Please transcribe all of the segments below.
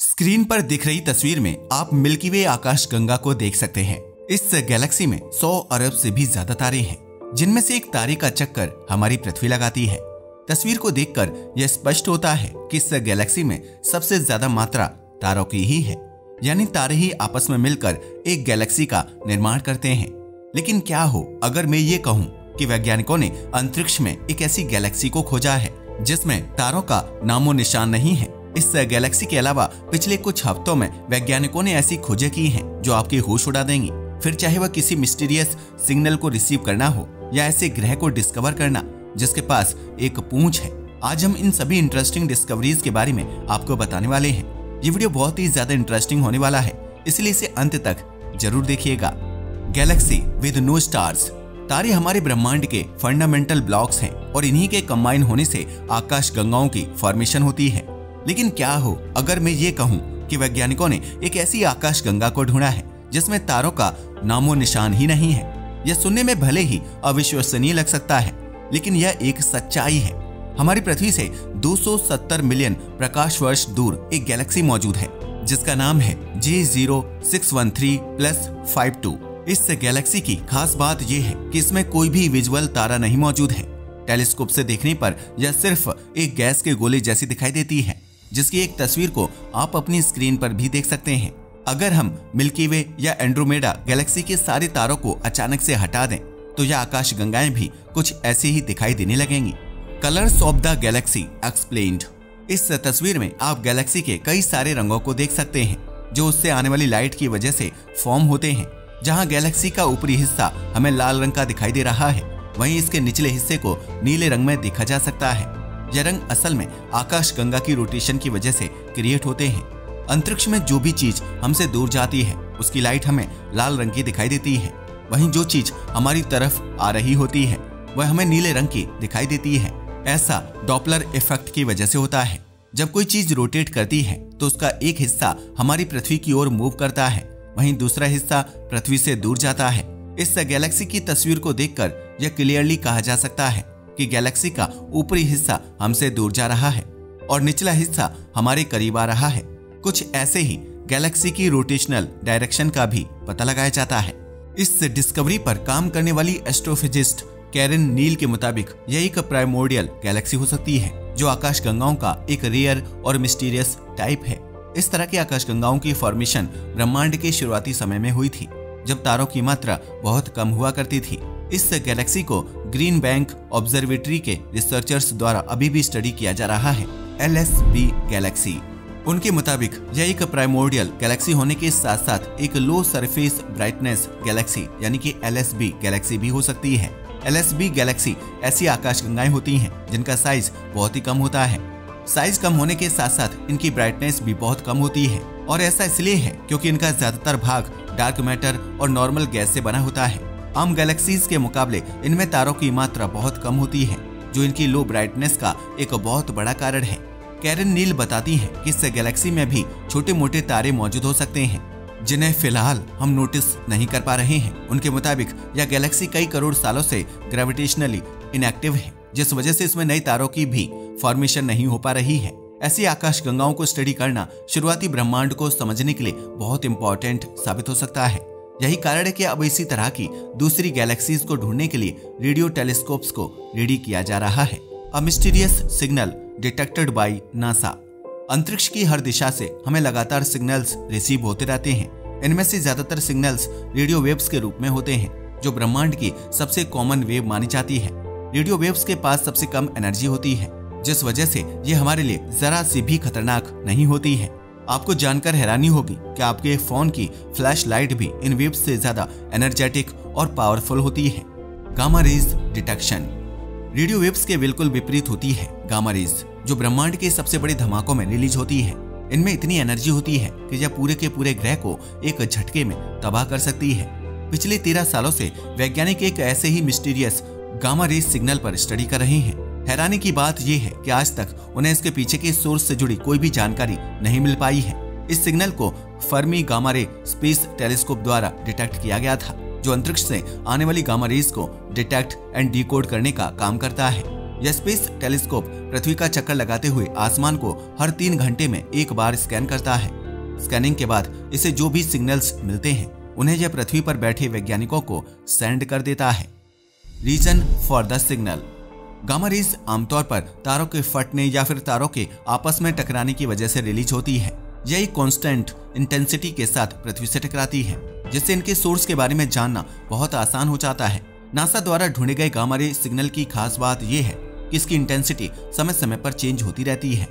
Screen पर दिख रही तस्वीर में आप मिल्की वे आकाश गंगा को देख सकते हैं। इस गैलेक्सी में 100 अरब से भी ज्यादा तारे हैं, जिनमें से एक तारे का चक्कर हमारी पृथ्वी लगाती है। तस्वीर को देखकर यह स्पष्ट होता है कि इस गैलेक्सी में सबसे ज्यादा मात्रा तारों की ही है, यानी तारे ही आपस में मिलकर एक गैलेक्सी का निर्माण करते हैं। लेकिन क्या हो अगर मैं ये कहूँ कि वैज्ञानिकों ने अंतरिक्ष में एक ऐसी गैलेक्सी को खोजा है जिसमें तारों का नामो निशान नहीं है। इस गैलेक्सी के अलावा पिछले कुछ हफ्तों में वैज्ञानिकों ने ऐसी खोजें की हैं जो आपके होश उड़ा देंगी। फिर चाहे वह किसी मिस्टीरियस सिग्नल को रिसीव करना हो या ऐसे ग्रह को डिस्कवर करना जिसके पास एक पूंछ है। आज हम इन सभी इंटरेस्टिंग डिस्कवरीज के बारे में आपको बताने वाले हैं। ये वीडियो बहुत ही ज्यादा इंटरेस्टिंग होने वाला है, इसलिए इसे अंत तक जरूर देखिएगा। Galaxy with no stars. तारे हमारे ब्रह्मांड के फंडामेंटल ब्लॉक्स हैं और इन्हीं के कंबाइन होने से आकाश गंगाओं की फॉर्मेशन होती है। लेकिन क्या हो अगर मैं ये कहूँ कि वैज्ञानिकों ने एक ऐसी आकाश गंगा को ढूंढा है जिसमें तारों का नामो निशान ही नहीं है। यह सुनने में भले ही अविश्वसनीय लग सकता है, लेकिन यह एक सच्चाई है। हमारी पृथ्वी से 270 मिलियन प्रकाश वर्ष दूर एक गैलेक्सी मौजूद है जिसका नाम है J0613+52। इस गैलेक्सी की खास बात यह है कि इसमें कोई भी विजुअल तारा नहीं मौजूद है। टेलीस्कोप से देखने पर यह सिर्फ एक गैस के गोले जैसी दिखाई देती है, जिसकी एक तस्वीर को आप अपनी स्क्रीन पर भी देख सकते हैं। अगर हम मिल्की वे या एंड्रोमेडा गैलेक्सी के सारे तारों को अचानक से हटा दें तो यह आकाश गंगाएं भी कुछ ऐसे ही दिखाई देने लगेंगी। Colours of the Galaxy explained. इस तस्वीर में आप गैलेक्सी के कई सारे रंगों को देख सकते हैं जो उससे आने वाली लाइट की वजह से फॉर्म होते हैं। जहां गैलेक्सी का ऊपरी हिस्सा हमें लाल रंग का दिखाई दे रहा है, वहीं इसके निचले हिस्से को नीले रंग में देखा जा सकता है। यह रंग असल में आकाश गंगा की रोटेशन की वजह से क्रिएट होते हैं। अंतरिक्ष में जो भी चीज हमसे दूर जाती है उसकी लाइट हमें लाल रंग की दिखाई देती है, वहीं जो चीज हमारी तरफ आ रही होती है वह हमें नीले रंग की दिखाई देती है। ऐसा डॉपलर इफेक्ट की वजह से होता है। जब कोई चीज रोटेट करती है तो उसका एक हिस्सा हमारी पृथ्वी की ओर मूव करता है, वहीं दूसरा हिस्सा पृथ्वी से दूर जाता है। इस गैलेक्सी की तस्वीर को देखकर यह क्लियरली कहा जा सकता है कि गैलेक्सी का ऊपरी हिस्सा हमसे दूर जा रहा है और निचला हिस्सा हमारे करीब आ रहा है। कुछ ऐसे ही गैलेक्सी की रोटेशनल डायरेक्शन का भी पता लगाया जाता है। इस डिस्कवरी पर काम करने वाली एस्ट्रोफिजिस्ट कैरन नील के मुताबिक यह एक प्राइमोर्डियल गैलेक्सी हो सकती है जो आकाश गंगाओं का एक रेयर और मिस्टीरियस टाइप है। इस तरह की आकाश गंगाओं की फॉर्मेशन ब्रह्मांड के शुरुआती समय में हुई थी, जब तारों की मात्रा बहुत कम हुआ करती थी। इस गैलेक्सी को ग्रीन बैंक ऑब्जर्वेटरी के रिसर्चर्स द्वारा अभी भी स्टडी किया जा रहा है। LSB Galaxy. उनके मुताबिक यह एक प्राइमोर्डियल गैलेक्सी होने के साथ साथ एक लो सरफेस ब्राइटनेस गैलेक्सी यानी कि LSB गैलेक्सी भी हो सकती है। LSB गैलेक्सी ऐसी आकाश गंगाएं होती हैं जिनका साइज बहुत ही कम होता है। साइज कम होने के साथ साथ इनकी ब्राइटनेस भी बहुत कम होती है, और ऐसा इसलिए है क्योंकि इनका ज्यादातर भाग डार्क मैटर और नॉर्मल गैस से बना होता है। आम गैलेक्सीज के मुकाबले इनमें तारों की मात्रा बहुत कम होती है, जो इनकी लो ब्राइटनेस का एक बहुत बड़ा कारण है। कैरन नील बताती हैं कि इस गैलेक्सी में भी छोटे मोटे तारे मौजूद हो सकते हैं जिन्हें फिलहाल हम नोटिस नहीं कर पा रहे हैं। उनके मुताबिक यह गैलेक्सी कई करोड़ सालों से ग्रेविटेशनली इनएक्टिव है, जिस वजह से इसमें नई तारों की भी फॉर्मेशन नहीं हो पा रही है। ऐसी आकाश गंगाओं को स्टडी करना शुरुआती ब्रह्मांड को समझने के लिए बहुत इंपॉर्टेंट साबित हो सकता है। यही कारण है कि अब इसी तरह की दूसरी गैलेक्सीज को ढूंढने के लिए रेडियो टेलीस्कोप्स को रेडी किया जा रहा है। अ mysterious signal detected by NASA. अंतरिक्ष की हर दिशा से हमें लगातार सिग्नल्स रिसीव होते रहते हैं। इनमें से ज्यादातर सिग्नल्स रेडियो वेव्स के रूप में होते हैं, जो ब्रह्मांड की सबसे कॉमन वेव मानी जाती है। रेडियो वेव्स के पास सबसे कम एनर्जी होती है, जिस वजह से ये हमारे लिए जरा सी भी खतरनाक नहीं होती है। आपको जानकर हैरानी होगी कि आपके फोन की फ्लैश लाइट भी इन वेव्स से ज्यादा एनर्जेटिक और पावरफुल होती है। Gamma rays detection. Radio waves के बिल्कुल विपरीत होती है गामा रेज, जो ब्रह्मांड के सबसे बड़े धमाकों में रिलीज होती है। इनमें इतनी एनर्जी होती है कि यह पूरे के पूरे ग्रह को एक झटके में तबाह कर सकती है। पिछले 13 सालों से वैज्ञानिक एक ऐसे ही मिस्टीरियस गामा रेज सिग्नल पर स्टडी कर रहे हैं। हैरानी की बात यह है कि आज तक उन्हें इसके पीछे के सोर्स से जुड़ी कोई भी जानकारी नहीं मिल पाई है। इस सिग्नल को Fermi gamma ray space telescope द्वारा डिटेक्ट किया गया था, जो अंतरिक्ष से आने वाली गामा रेज को डिटेक्ट एंड डिकोड करने का काम करता है। यह स्पेस टेलीस्कोप पृथ्वी का चक्कर लगाते हुए आसमान को हर 3 घंटे में एक बार स्कैन करता है। स्कैनिंग के बाद इसे जो भी सिग्नल्स मिलते हैं उन्हें यह पृथ्वी पर बैठे वैज्ञानिकों को सेंड कर देता है। Reason for the signal. Gamma rays आमतौर पर तारों के फटने या फिर तारों के आपस में टकराने की वजह से रिलीज होती है। यह एक कांस्टेंट इंटेंसिटी के साथ पृथ्वी से टकराती है, जिससे इनके सोर्स के बारे में जानना बहुत आसान हो जाता है। नासा द्वारा ढूंढे गए गामा रे सिग्नल की खास बात यह है कि इसकी इंटेंसिटी समय समय पर चेंज होती रहती है।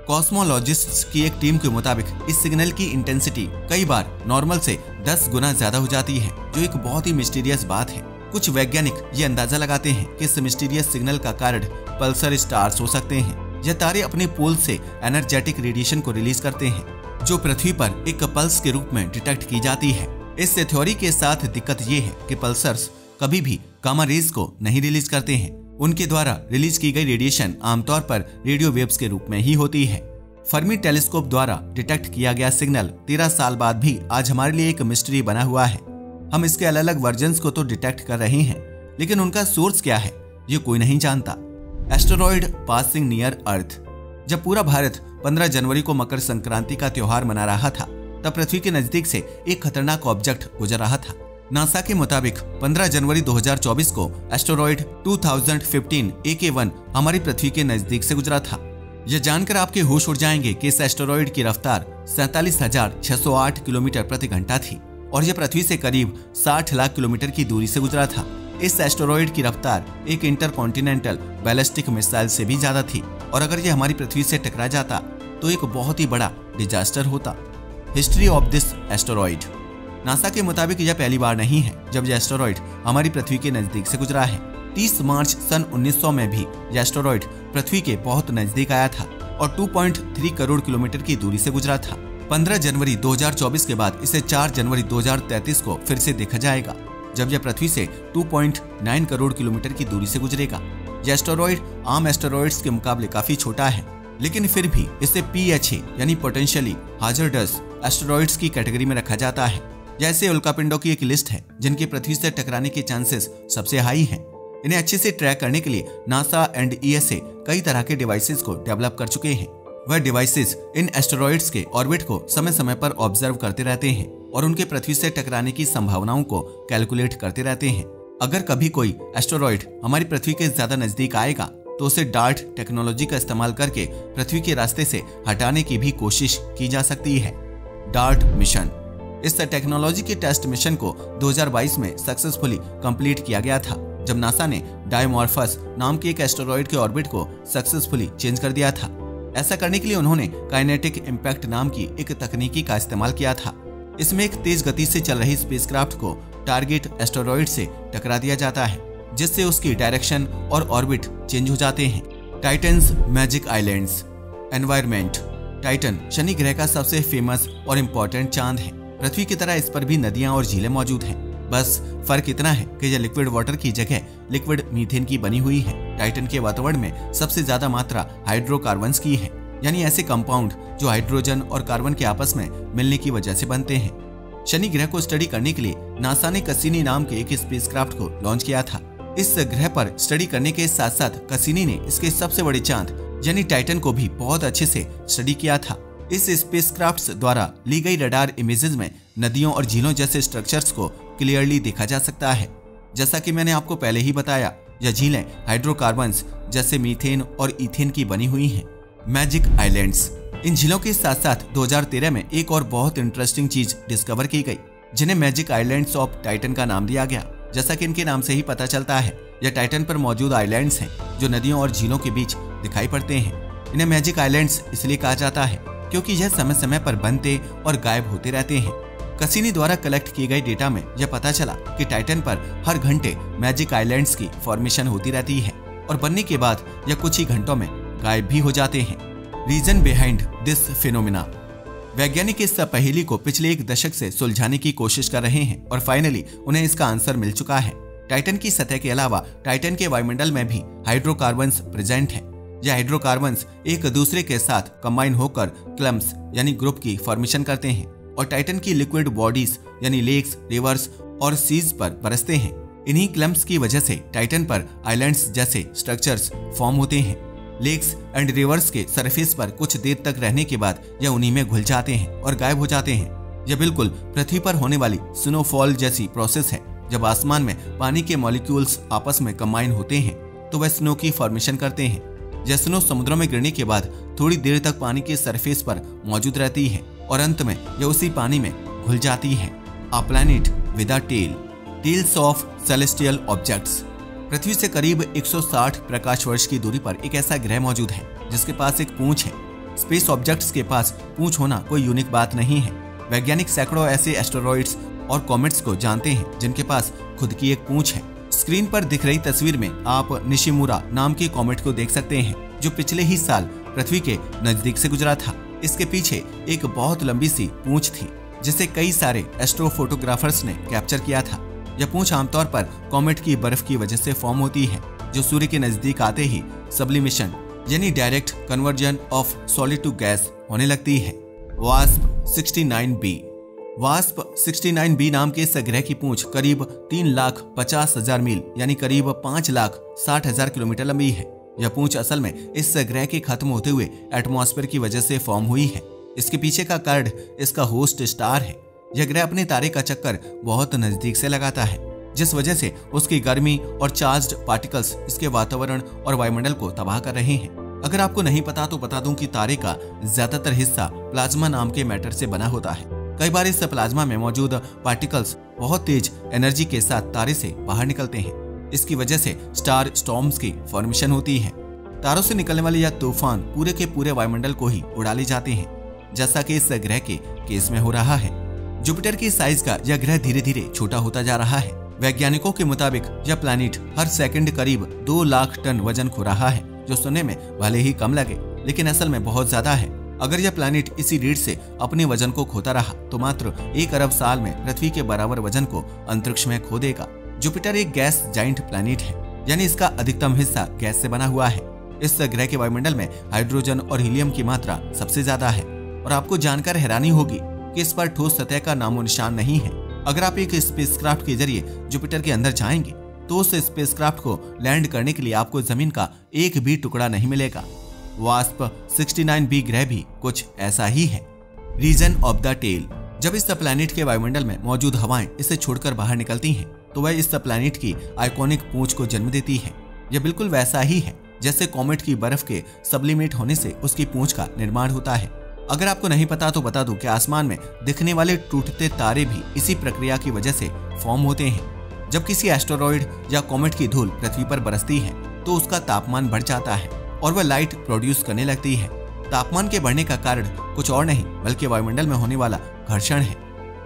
कॉस्मोलॉजिस्ट्स की एक टीम के मुताबिक इस सिग्नल की इंटेंसिटी कई बार नॉर्मल से 10 गुना ज्यादा हो जाती है, जो एक बहुत ही मिस्टीरियस बात है। कुछ वैज्ञानिक ये अंदाजा लगाते हैं कि इस मिस्टीरियस सिग्नल का कारण पल्सर स्टार्स हो सकते हैं। यह तारे अपने पोल से एनर्जेटिक रेडिएशन को रिलीज करते हैं, जो पृथ्वी पर एक पल्स के रूप में डिटेक्ट की जाती है। इस थ्योरी के साथ दिक्कत ये है कि पल्सर्स कभी भी गामा रेज को नहीं रिलीज करते हैं। उनके द्वारा रिलीज की गई रेडिएशन आमतौर पर रेडियो वेव्स के रूप में ही होती है। फर्मी टेलीस्कोप द्वारा डिटेक्ट किया गया सिग्नल 13 साल बाद भी आज हमारे लिए एक मिस्ट्री बना हुआ है। हम इसके अलग अलग वर्जन्स को तो डिटेक्ट कर रहे हैं, लेकिन उनका सोर्स क्या है ये कोई नहीं जानता। एस्टेरॉयड पासिंग नियर अर्थ। जब पूरा भारत 15 जनवरी को मकर संक्रांति का त्योहार मना रहा था, तब पृथ्वी के नजदीक से एक खतरनाक ऑब्जेक्ट गुजर रहा था। नासा के मुताबिक 15 जनवरी 2024 को एस्टेरॉयड 2015 AK1 हमारी पृथ्वी के नजदीक से गुजरा था। यह जानकर आपके होश उड़ जाएंगे कि इस एस्टेरॉयड की रफ्तार 47,608 किलोमीटर प्रति घंटा थी और यह पृथ्वी से करीब 60 लाख किलोमीटर की दूरी से गुजरा था। इस एस्टेरॉयड की रफ्तार एक इंटरकॉन्टिनेंटल बैलिस्टिक मिसाइल से भी ज्यादा थी और अगर यह हमारी पृथ्वी से टकरा जाता तो एक बहुत ही बड़ा डिजास्टर होता। History of this asteroid. NASA के मुताबिक यह पहली बार नहीं है जब यह एस्टेरॉयड हमारी पृथ्वी के नजदीक से गुजरा है। 30 मार्च सन 1900 में भी यह एस्टेरॉयड पृथ्वी के बहुत नजदीक आया था और 2.3 करोड़ किलोमीटर की दूरी से गुजरा था। 15 जनवरी 2024 के बाद इसे 4 जनवरी 2033 को फिर से देखा जाएगा, जब यह पृथ्वी से 2.9 करोड़ किलोमीटर की दूरी से गुजरेगा। यह एस्टेरॉयड आम एस्टेरॉयड्स के मुकाबले काफी छोटा है, लेकिन फिर भी इसे PHA यानी पोटेंशियली हाजर्डस एस्टेरॉयड्स की कैटेगरी में रखा जाता है। जैसे उल्कापिंडों की एक लिस्ट है जिनके पृथ्वी से टकराने के चांसेस सबसे हाई हैं। इन्हें अच्छे से ट्रैक करने के लिए नासा एंड ESA कई तरह के डिवाइसेस को डेवलप कर चुके हैं। वह डिवाइसेस इन एस्टेरॉयड्स के ऑर्बिट को समय समय पर ऑब्जर्व करते रहते हैं और उनके पृथ्वी से टकराने की संभावनाओं को कैलकुलेट करते रहते हैं। अगर कभी कोई एस्टेरॉयड हमारी पृथ्वी के ज्यादा नजदीक आएगा तो उसे डार्ट टेक्नोलॉजी का इस्तेमाल करके पृथ्वी के रास्ते से हटाने की भी कोशिश की जा सकती है। Dart mission. इस टेक्नोलॉजी के टेस्ट मिशन को 2022 में सक्सेसफुली कंप्लीट किया गया था, जब नासा ने डायमॉर्फस नाम के एक एस्टेरॉयड के ऑर्बिट को सक्सेसफुली चेंज कर दिया था। ऐसा करने के लिए उन्होंने काइनेटिक इम्पैक्ट नाम की एक तकनीकी का इस्तेमाल किया था। इसमें एक तेज गति से चल रही स्पेसक्राफ्ट को टारगेट एस्टेरॉयड से टकरा दिया जाता है, जिससे उसकी डायरेक्शन और ऑर्बिट चेंज हो जाते हैं। Titans magic islands. Environment. Titan Shani ग्रह का सबसे फेमस और इम्पोर्टेंट चांद है। पृथ्वी की तरह इस पर भी नदियां और झीलें मौजूद हैं। बस फर्क इतना है कि यह लिक्विड वाटर की जगह लिक्विड मीथेन की बनी हुई है। टाइटन के वातावरण में सबसे ज्यादा मात्रा हाइड्रोकार्बन्स की है, यानी ऐसे कंपाउंड जो हाइड्रोजन और कार्बन के आपस में मिलने की वजह से बनते हैं। शनि ग्रह को स्टडी करने के लिए नासा ने कसीनी नाम के एक स्पेसक्राफ्ट को लॉन्च किया था। इस ग्रह पर स्टडी करने के साथ साथ कसीनी ने इसके सबसे बड़े चांद यानी टाइटन को भी बहुत अच्छे से स्टडी किया था। इस स्पेसक्राफ्ट द्वारा ली गई रडार इमेजेस में नदियों और झीलों जैसे स्ट्रक्चर्स को क्लियरली देखा जा सकता है। जैसा कि मैंने आपको पहले ही बताया, यह झीलें हाइड्रोकार्बन्स जैसे मीथेन और इथेन की बनी हुई हैं। Magic islands. इन झीलों के साथ साथ 2013 में एक और बहुत इंटरेस्टिंग चीज डिस्कवर की गई, जिन्हें मैजिक आइलैंड्स ऑफ टाइटन का नाम दिया गया। जैसा कि इनके नाम से ही पता चलता है, यह टाइटन पर मौजूद आइलैंड्स हैं जो नदियों और झीलों के बीच दिखाई पड़ते हैं। इन्हें मैजिक आइलैंड्स इसलिए कहा जाता है क्योंकि यह समय समय पर बनते और गायब होते रहते हैं। कसीनी द्वारा कलेक्ट किए गए डेटा में यह पता चला कि टाइटन पर हर घंटे मैजिक आइलैंड्स की फॉर्मेशन होती रहती है और बनने के बाद यह कुछ ही घंटों में गायब भी हो जाते हैं। Reason behind this phenomena. वैज्ञानिक इस पहेली को पिछले एक दशक से सुलझाने की कोशिश कर रहे हैं और फाइनली उन्हें इसका आंसर मिल चुका है। टाइटन की सतह के अलावा टाइटन के वायुमंडल में भी हाइड्रोकार्बन्स प्रेजेंट है। यह हाइड्रोकार्बन्स एक दूसरे के साथ कंबाइन होकर क्लम्स यानी ग्रुप की फॉर्मेशन करते हैं और टाइटन की लिक्विड बॉडीज यानी लेक्स, रिवर्स और सीज पर बरसते हैं। इन्हीं क्लम्प्स की वजह से टाइटन पर आइलैंड्स जैसे स्ट्रक्चर्स फॉर्म होते हैं। लेक्स एंड रिवर्स के सरफेस पर कुछ देर तक रहने के बाद यह उन्हीं में घुल जाते हैं और गायब हो जाते हैं। यह बिल्कुल पृथ्वी पर होने वाली स्नोफॉल जैसी प्रोसेस है। जब आसमान में पानी के मॉलिक्यूल्स आपस में कंबाइन होते हैं तो वह स्नो की फॉर्मेशन करते हैं। यह स्नो समुद्रों में गिरने के बाद थोड़ी देर तक पानी के सरफेस पर मौजूद रहती है और अंत में यह उसी पानी में घुल जाती है। A planet with a tail, tails of celestial objects. पृथ्वी से करीब 160 प्रकाश वर्ष की दूरी पर एक ऐसा ग्रह मौजूद है जिसके पास एक पूंछ है। स्पेस ऑब्जेक्ट्स के पास पूंछ होना कोई यूनिक बात नहीं है। वैज्ञानिक सैकड़ों ऐसे एस्टेरॉइड्स और कॉमेट्स को जानते हैं जिनके पास खुद की एक पूंछ है। स्क्रीन पर दिख रही तस्वीर में आप निशिमुरा नाम के कॉमेट को देख सकते हैं जो पिछले ही साल पृथ्वी के नजदीक से गुजरा था। इसके पीछे एक बहुत लंबी सी पूंछ थी जिसे कई सारे एस्ट्रोफोटोग्राफर्स ने कैप्चर किया था। यह पूंछ आमतौर पर कॉमेट की बर्फ की वजह से फॉर्म होती है जो सूर्य के नजदीक आते ही सब्लिमेशन यानी direct conversion of solid to gas होने लगती है। Wasp 69b। वास्प 69b नाम के इस ग्रह की पूंछ करीब 3,50,000 मील यानी करीब 5,60,000 किलोमीटर लंबी है। यह पूंछ असल में इस ग्रह के खत्म होते हुए एटमॉस्फेयर की वजह से फॉर्म हुई है। इसके पीछे का कर्ड इसका होस्ट स्टार है। यह ग्रह अपने तारे का चक्कर बहुत नजदीक से लगाता है जिस वजह से उसकी गर्मी और चार्ज्ड पार्टिकल्स इसके वातावरण और वायुमंडल को तबाह कर रहे हैं। अगर आपको नहीं पता तो बता दूं कि तारे का ज्यादातर हिस्सा प्लाज्मा नाम के मैटर से बना होता है। कई बार इस प्लाज्मा में मौजूद पार्टिकल्स बहुत तेज एनर्जी के साथ तारे से बाहर निकलते हैं। इसकी वजह से स्टार स्टॉर्म्स की फॉर्मेशन होती है। तारों से निकलने वाले यह तूफान पूरे के पूरे वायुमंडल को ही उड़ा ले जाते हैं जैसा कि इस ग्रह के केस में हो रहा है। जुपिटर की साइज का यह ग्रह धीरे धीरे छोटा होता जा रहा है। वैज्ञानिकों के मुताबिक यह प्लैनेट हर सेकंड करीब 2 लाख टन वजन खो रहा है जो सुनने में भले ही कम लगे लेकिन असल में बहुत ज्यादा है। अगर यह प्लैनेट इसी रेट से अपने वजन को खोता रहा तो मात्र 1 अरब साल में पृथ्वी के बराबर वजन को अंतरिक्ष में खो देगा। जुपिटर एक गैस जाइंट प्लैनेट है यानी इसका अधिकतम हिस्सा गैस से बना हुआ है। इस ग्रह के वायुमंडल में हाइड्रोजन और हीलियम की मात्रा सबसे ज्यादा है और आपको जानकर हैरानी होगी कि इस पर ठोस सतह का नामो निशान नहीं है। अगर आप एक स्पेसक्राफ्ट के जरिए जुपिटर के अंदर जाएंगे तो उस स्पेसक्राफ्ट को लैंड करने के लिए आपको जमीन का एक भी टुकड़ा नहीं मिलेगा। वास्प 69b ग्रह भी कुछ ऐसा ही है। Reason of the tail. जब इस प्लैनेट के वायुमंडल में मौजूद हवाएं इसे छोड़कर बाहर निकलती हैं तो वह इस प्लैनेट की आइकॉनिक पूंछ को जन्म देती है। यह बिल्कुल वैसा ही है जैसे कॉमेट की बर्फ के सब्लिमेट होने से उसकी पूंछ का निर्माण होता है। अगर आपको नहीं पता तो बता दूं कि आसमान में दिखने वाले टूटते तारे भी इसी प्रक्रिया की वजह से फॉर्म होते हैं। जब किसी एस्टेरॉइड या कॉमेट की धूल पृथ्वी पर बरसती है तो उसका तापमान बढ़ जाता है और वह लाइट प्रोड्यूस करने लगती है। तापमान के बढ़ने का कारण कुछ और नहीं बल्कि वायुमंडल में होने वाला घर्षण है।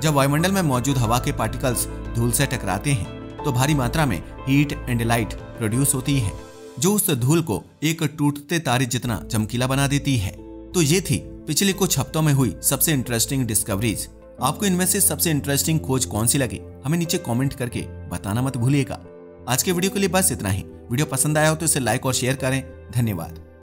जब वायुमंडल में मौजूद हवा के पार्टिकल्स धूल से टकराते हैं तो भारी मात्रा में हीट एंड लाइट प्रोड्यूस होती है जो उस धूल को एक टूटते तारे जितना चमकीला बना देती है। तो ये थी पिछले कुछ हफ्तों में हुई सबसे इंटरेस्टिंग डिस्कवरीज। आपको इनमें से सबसे इंटरेस्टिंग खोज कौन सी लगी हमें नीचे कमेंट करके बताना मत भूलिएगा। आज के वीडियो के लिए बस इतना ही। वीडियो पसंद आया हो तो इसे लाइक और शेयर करें। धन्यवाद।